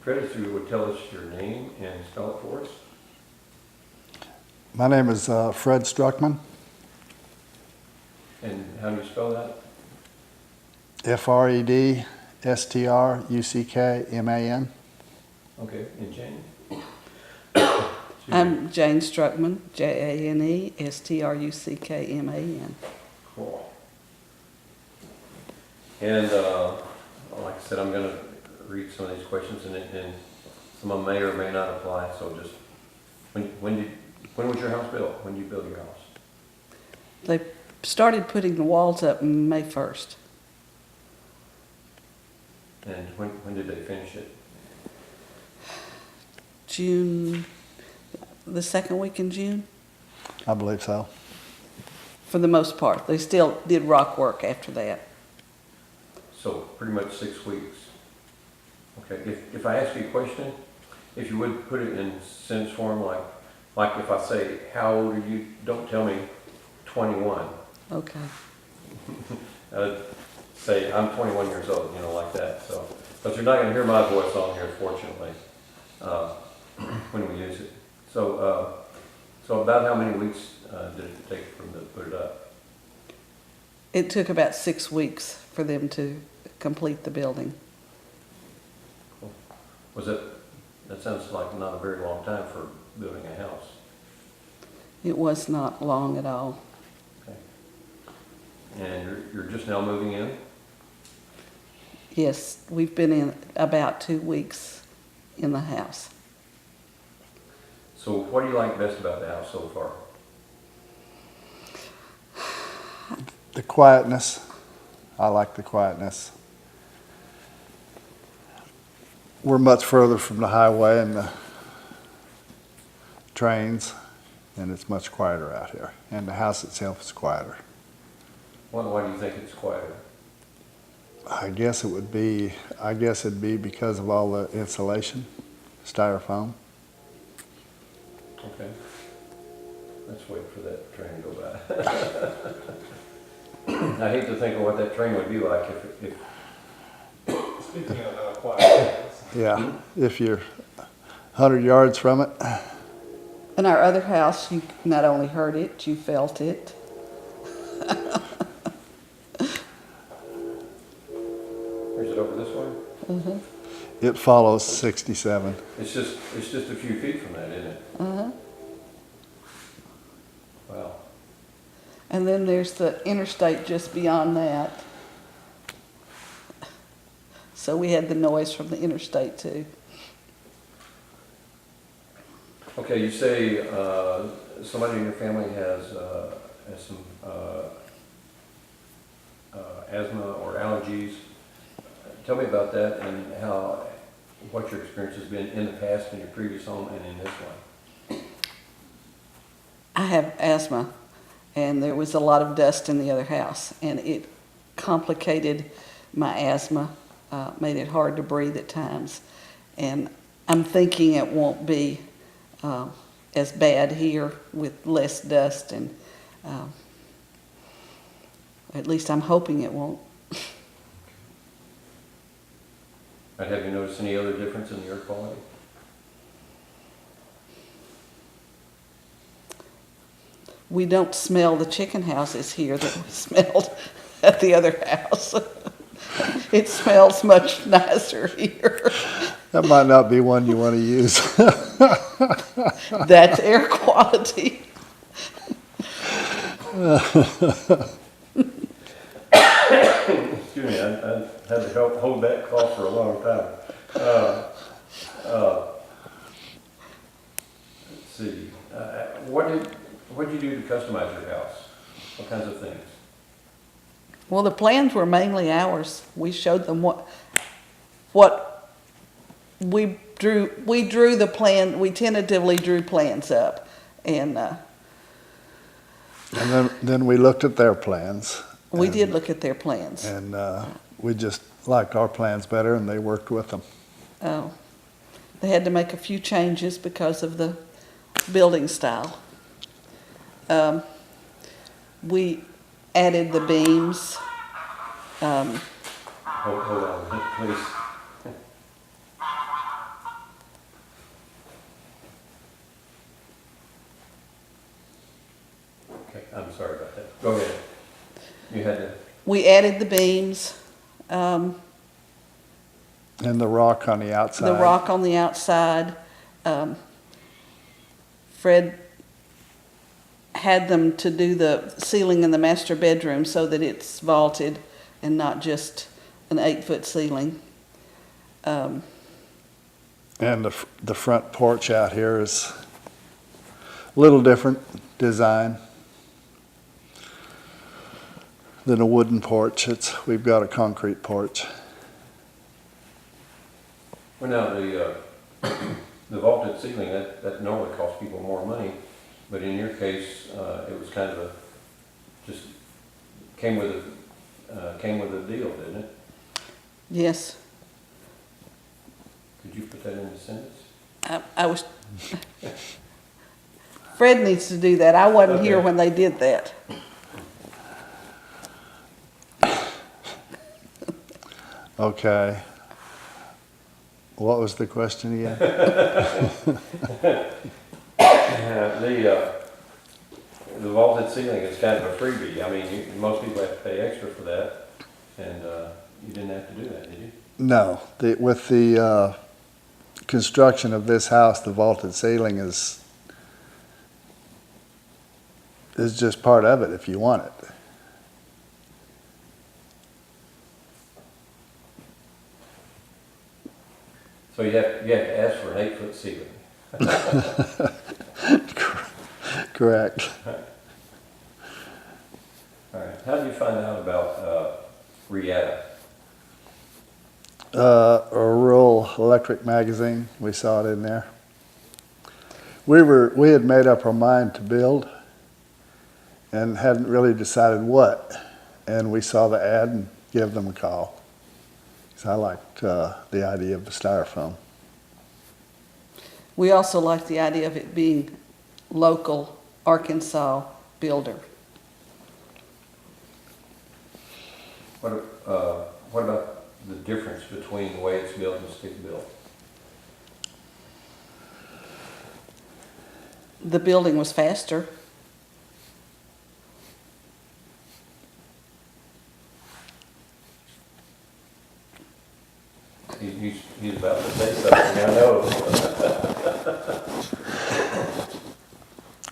Fred, if you would tell us your name and spell it for us. My name is Fred Struckman, And how do you spell that? Fredstruckman. Okay, and Jane? I'm Jane Struckman, Janestruckman. Cool. And like I said, I'm going to read some of these questions, and some of them may or may not apply. So just when was your house built? When did you build your house? They started putting the walls up May 1st. And when did they finish it? June, the second week in June, I believe so. for the most part. They still did rock work after that. So pretty much 6 weeks. Okay. If I ask you a question, if you would put it in sentence form, like if I say, "How old are you?" Don't tell me 21. Okay. Say, "I'm 21 years old," like that. So, but you're not going to hear my voice on here, fortunately, when we use it. So, so about how many weeks did it take for them to put it up? It took about 6 weeks for them to complete the building. Cool. That sounds like not a very long time for building a house. It was not long at all. Okay. And you're just now moving in? Yes, we've been in about 2 weeks in the house. So what do you like best about the house so far? The quietness. I like the quietness. We're much further from the highway and the trains, and it's much quieter out here. And the house itself is quieter. Why do you think it's quieter? I guess it'd be because of all the insulation, styrofoam. Okay. Let's wait for that train to go by. I hate to think of what that train would be like if Speaking of quiet, Yeah, if you're 100 yards from it. In our other house, you not only heard it, you felt it. Is it over this way? Uh-huh. It follows 67. It's just a few feet from that, isn't it? Uh-huh. Wow. And then there's the interstate just beyond that. So we had the noise from the interstate too. Okay, you say somebody in your family has some asthma or allergies. Tell me about that and what your experience has been in the past in your previous home and in this one. I have asthma, and there was a lot of dust in the other house, and it complicated my asthma, made it hard to breathe at times. And I'm thinking it won't be as bad here with less dust, and at least I'm hoping it won't. And have you noticed any other difference in the air quality? We don't smell the chicken houses here that we smelled at the other house. It smells much nicer here. That might not be one you want to use. That's air quality. Excuse me, I had to hold that cough for a long time. Let's see. What did you do to customize your house? What kinds of things? Well, the plans were mainly ours. We showed them what we drew. We drew the plan. We tentatively drew plans up, and And then we looked at their plans. we did look at their plans. And we just liked our plans better, and they worked with them. They had to make a few changes because of the building style. We added the beams. Hold on, please. I'm sorry about that. Go ahead. You had to, We added the beams, And the rock on the outside. the rock on the outside. Fred had them to do the ceiling in the master bedroom so that it's vaulted and not just an 8-foot ceiling. And the front porch out here is a little different design than a wooden porch. We've got a concrete porch. well, now, the vaulted ceiling, that normally costs people more money, but in your case, it was kind of just came with a deal, didn't it? Yes, Could you put that in a sentence? I was, Fred needs to do that. I wasn't here Okay. when they did that. Okay. What was the question again? The vaulted ceiling is kind of a freebie. I mean, most people have to pay extra for that, and you didn't have to do that, did you? No, with the construction of this house, the vaulted ceiling is just part of it if you want it. So you have to ask for an 8-foot ceiling. Correct. All right. How did you find out about Reata? A rural electric magazine, we saw it in there. We had made up our mind to build and hadn't really decided what. And we saw the ad and gave them a call. So I liked the idea of the styrofoam. We also like the idea of it being local Arkansas builder. What about the difference between the way it's built and stick built? The building was faster. He's about to say something, I know.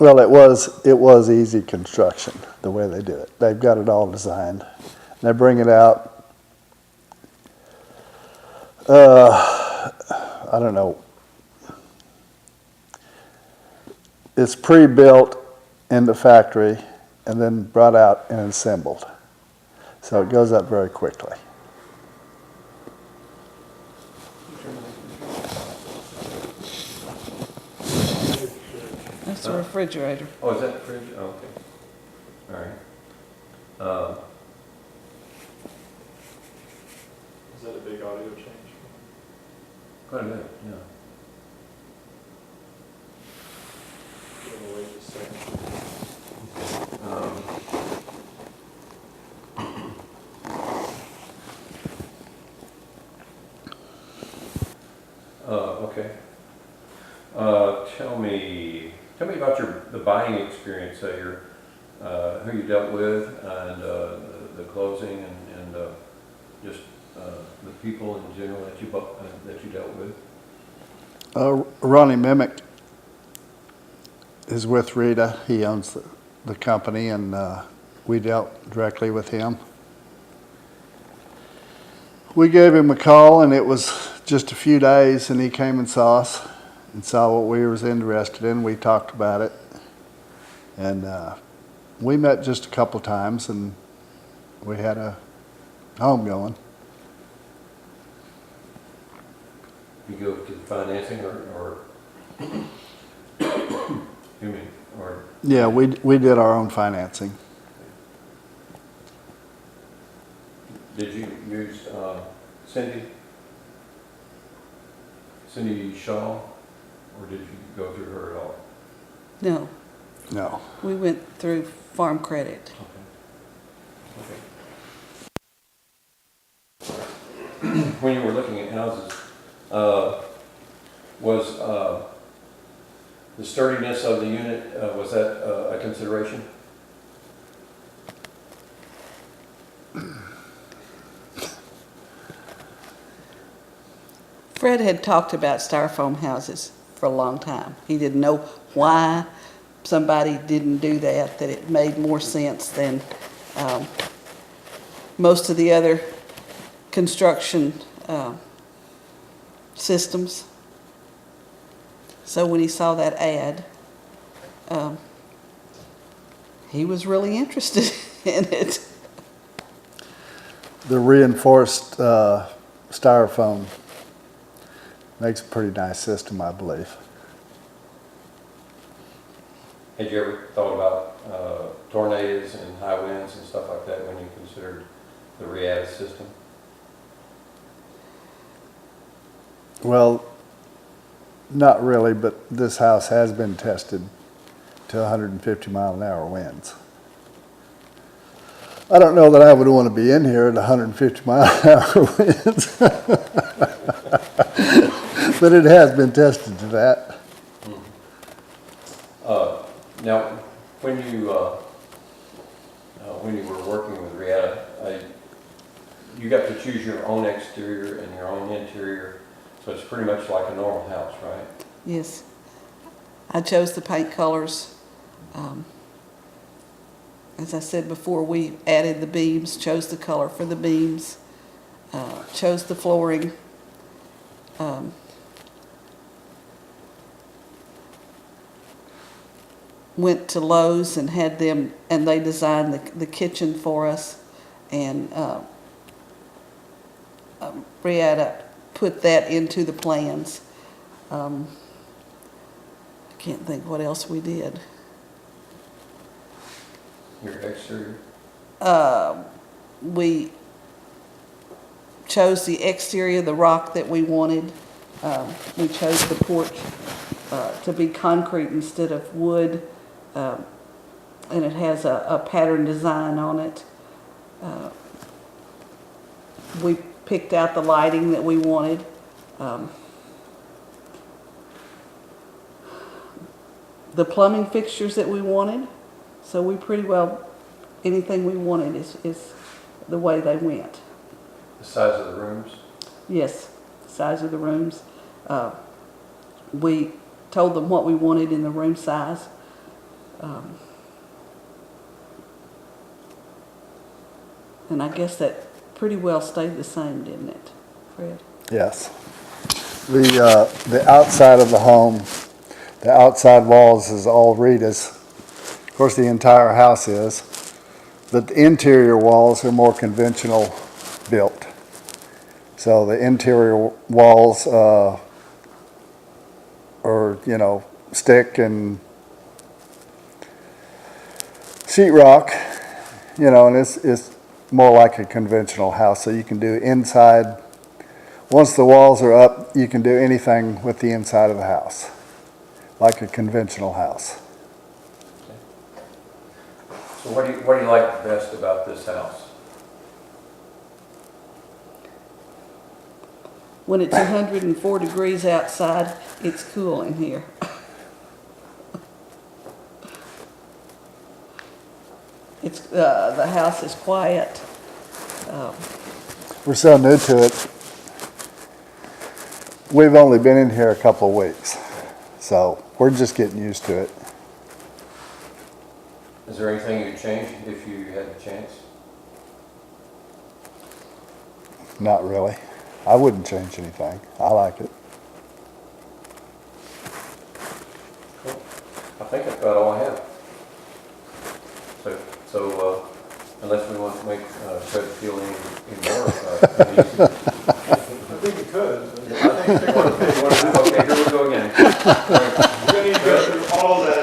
Well, it was easy construction, the way they do it. They've got it all designed. They bring it out, I don't know. It's pre-built in the factory and then brought out and assembled. So it goes up very quickly. That's a refrigerator. Oh, is that the fridge? Oh, okay. All right. Is that a big audio change? Quite a bit, yeah. Give them a wait just a second. Okay. Tell me about the buying experience there, who you dealt with, and the closing, and just the people in general that you dealt with. Ronnie Mimic is with Reata. He owns the company, and we dealt directly with him. We gave him a call, and it was just a few days, and he came and saw us and saw what we was interested in. We talked about it, and we met just a couple times, and we had a home going. You go to the financing, or you mean, or Yeah, we did our own financing. did you use Cindy Shaw, or did you go through her at all? No, No. we went through Farm Credit. Okay. When you were looking at houses, was the sturdiness of the unit, was that a consideration? Fred had talked about styrofoam houses for a long time. He didn't know why somebody didn't do that, that it made more sense than most of the other construction systems. So when he saw that ad, he was really interested in it. The reinforced styrofoam makes a pretty nice system, I believe. Had you ever thought about tornadoes and high winds and stuff like that when you considered the Reata system? Well, not really, but this house has been tested to 150 mile an hour winds. I don't know that I would want to be in here at 150 mile an hour winds. But it has been tested to that. Now, when you were working with Reata, you got to choose your own exterior and your own interior, so it's pretty much like a normal house, right? Yes. I chose the paint colors. As I said before, we added the beams, chose the color for the beams, chose the flooring. Went to Lowe's and had them, and they designed the kitchen for us, and Reata put that into the plans. I can't think what else we did. Your exterior? We chose the exterior, the rock that we wanted. We chose the porch to be concrete instead of wood, and it has a pattern design on it. We picked out the lighting that we wanted. The plumbing fixtures that we wanted. So we pretty well, anything we wanted is the way they went. The size of the rooms? Yes, the size of the rooms. We told them what we wanted in the room size. And I guess that pretty well stayed the same, didn't it, Fred? Yes. The outside of the home, the outside walls is all Rita's. Of course, the entire house is. The interior walls are more conventional built. So the interior walls are, stick and sheetrock, and it's more like a conventional house. So you can do inside. Once the walls are up, you can do anything with the inside of the house, like a conventional house. So what do you like best about this house? When it's 104 degrees outside, it's cool in here. It's the house is quiet. We're so new to it. We've only been in here a couple of weeks, so we're just getting used to it. Is there anything you'd change if you had the chance? Not really. I wouldn't change anything. I like it. Cool. I think that's about all I have. So unless we want to make Fred feel any more uneasy. I think you could. I think they want to pay one. Okay, here we go again. You're going to need to go through all that.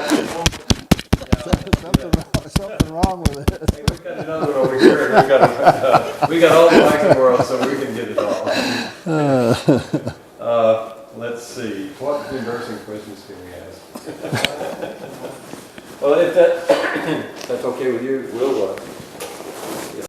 Something wrong with it. Hey, we've got another one over here. We got all the lights in the world, so we can get it all. Let's see. What embarrassing questions can we ask? Well, if that's okay with you, we'll